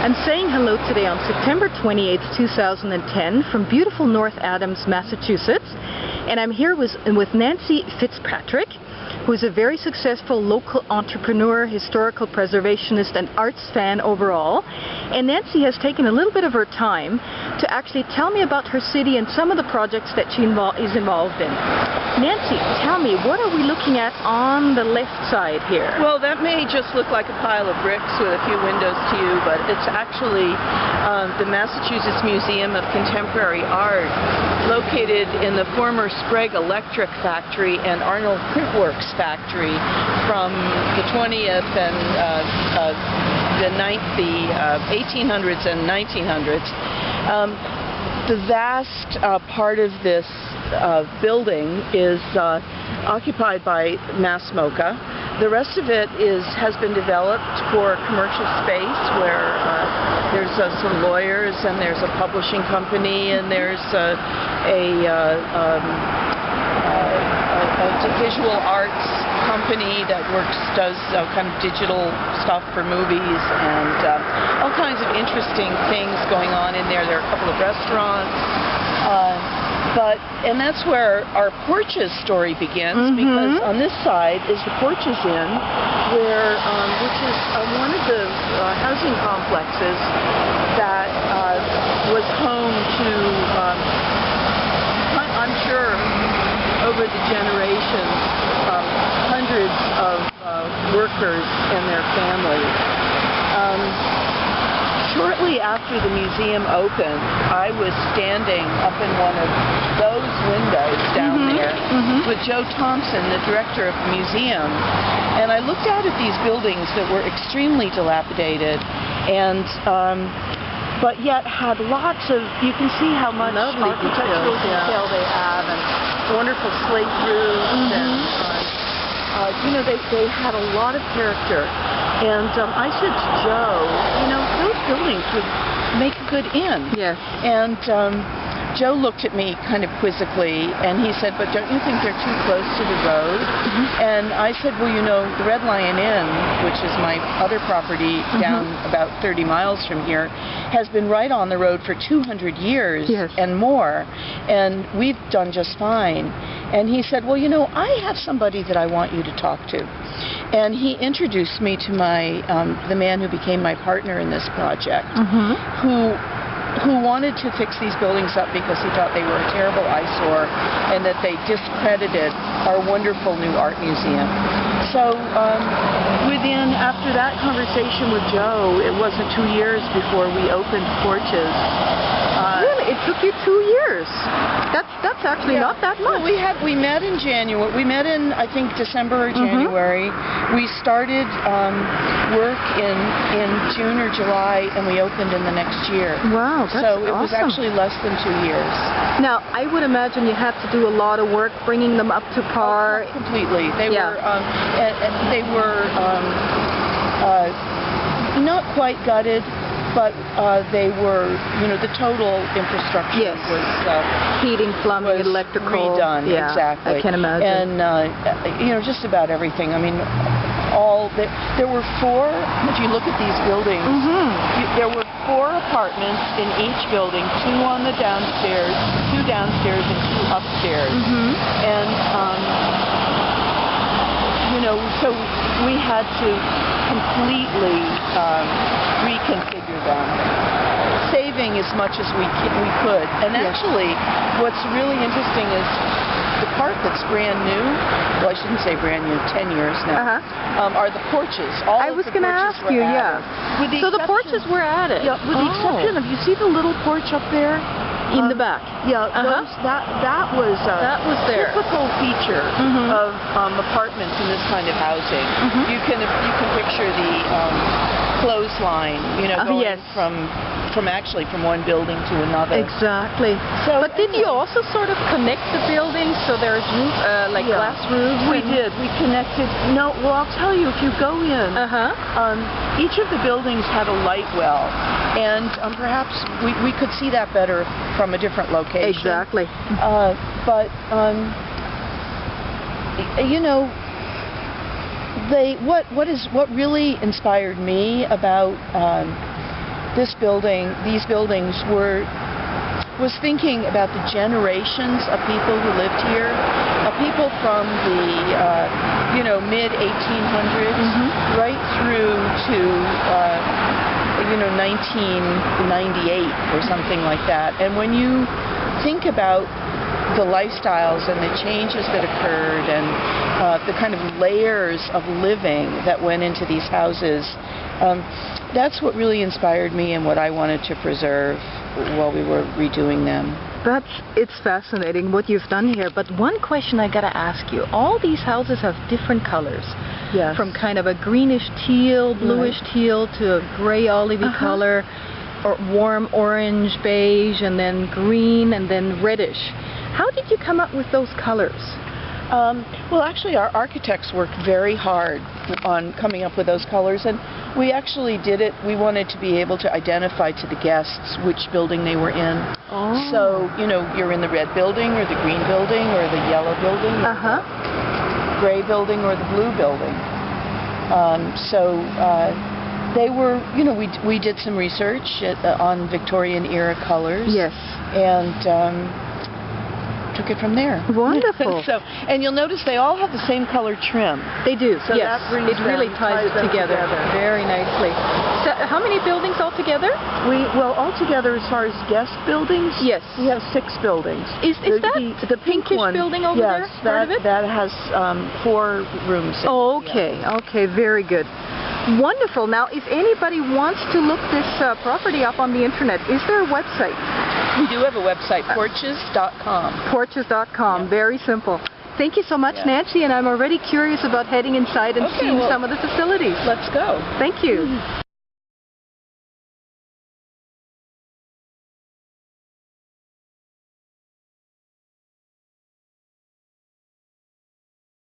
I'm saying hello today on September 28th, 2010 from beautiful North Adams, Massachusetts, and I'm here with Nancy Fitzpatrick, who is a very successful local entrepreneur, historical preservationist, and arts fan overall. And Nancy has taken a little bit of her time to actually tell me about her city and some of the projects that she is involved in. Nancy, tell me, what are we looking at on the left side here? Well, that may just look like a pile of bricks with a few windows to you, but it's actually the Massachusetts Museum of Contemporary Art, located in the former Sprague Electric Factory and Arnold Printworks Factory from the 20th and the 1800s and 1900s. The vast part of this building is occupied by MassMocha. The rest of it has been developed for commercial space, where there's some lawyers and there's a publishing company and there's a visual arts company that does kind of digital stuff for movies, and all kinds of interesting things going on in there. There are a couple of restaurants. And that's where our porches story begins, because on this side is the Porches Inn, which is one of the housing complexes that was home to, I'm sure, over the generations, hundreds of workers and their families. Shortly after the museum opened, I was standing up in one of those windows down there with Joe Thompson, the director of the museum, and I looked out at these buildings that were extremely dilapidated and but yet had lots of, you can see how much architectural detail they have, and wonderful slate roofs, and you know, they had a lot of character. And I said to Joe, you know, those buildings would make a good inn. Yes. And Joe looked at me kind of quizzically, and he said, but don't you think they're too close to the road? And I said, well, you know, the Red Lion Inn, which is my other property down about 30 miles from here, has been right on the road for 200 years and more, and we've done just fine. And he said, well, you know, I have somebody that I want you to talk to. And he introduced me to the man who became my partner in this project, who wanted to fix these buildings up because he thought they were a terrible eyesore and that they discredited our wonderful new art museum. So after that conversation with Joe, it wasn't 2 years before we opened Porches. Really? It took you 2 years? That's actually not that much. Well, we met in January. We met in, I think, December or January. We started work in June or July, and we opened in the next year. Wow, that's So it was awesome. actually less than 2 years. Now, I would imagine you had to do a lot of work bringing them up to par. Oh, completely. They were not quite gutted, but they were, you know, the total infrastructure was heating, plumbing, electrical, redone. Exactly. I can imagine. And you know, just about everything. I mean, there were 4. If you look at these buildings, there were 4 apartments in each building, 2 on the downstairs, 2 downstairs, and 2 upstairs. And you know, so we had to completely reconfigure them, saving as much as we could. And actually, what's really interesting is the part that's brand new, well, I shouldn't say brand new, 10 years now, are the porches. I was going to ask you, So the porches were added? Yeah, with the exception of, you see the little porch up there? In the back? Yeah, that was a typical feature of apartments in this kind of housing. You can picture the clothesline, you know, going from one building to another. Exactly. So, but did you also sort of connect the buildings so there's roof, like glass roofs? We did. We connected. No, well, I'll tell you, if you go in, each of the buildings had a light well, and perhaps we could see that better from a different location. Exactly. But you know, what really inspired me about these buildings was thinking about the generations of people who lived here, people from the mid 1800s right through to 1998 or something like that. And when you think about the lifestyles and the changes that occurred and the kind of layers of living that went into these houses, that's what really inspired me and what I wanted to preserve while we were redoing them. It's fascinating what you've done here, but one question I gotta ask you. All these houses have different colors. Yes. From kind of a greenish teal, bluish teal to a gray olivey color, or warm orange, beige, and then green, and then reddish. How did you come up with those colors? Well, actually, our architects worked very hard on coming up with those colors, and we actually did it. We wanted to be able to identify to the guests which building they were in. Oh. So, you're in the red building, or the green building, or the yellow building, or the gray building, or the blue building. They were, we did some research on Victorian-era colors. Yes. And took it from there. Wonderful. And you'll notice they all have the same color trim. They do. So yes. that It really ties it together very nicely. So how many buildings altogether? Altogether, as far as guest buildings, yes, we have 6 buildings. Is that the pink pinkish one, building over there? Yes, part of it? that has 4 rooms. Oh, okay. Okay, very good. Wonderful. Now, if anybody wants to look this property up on the internet, is there a website? We do have a website, porches.com. Porches.com, very simple. Thank you so much, Nancy, and I'm already curious about heading inside and seeing some of the facilities. Let's go. Thank you.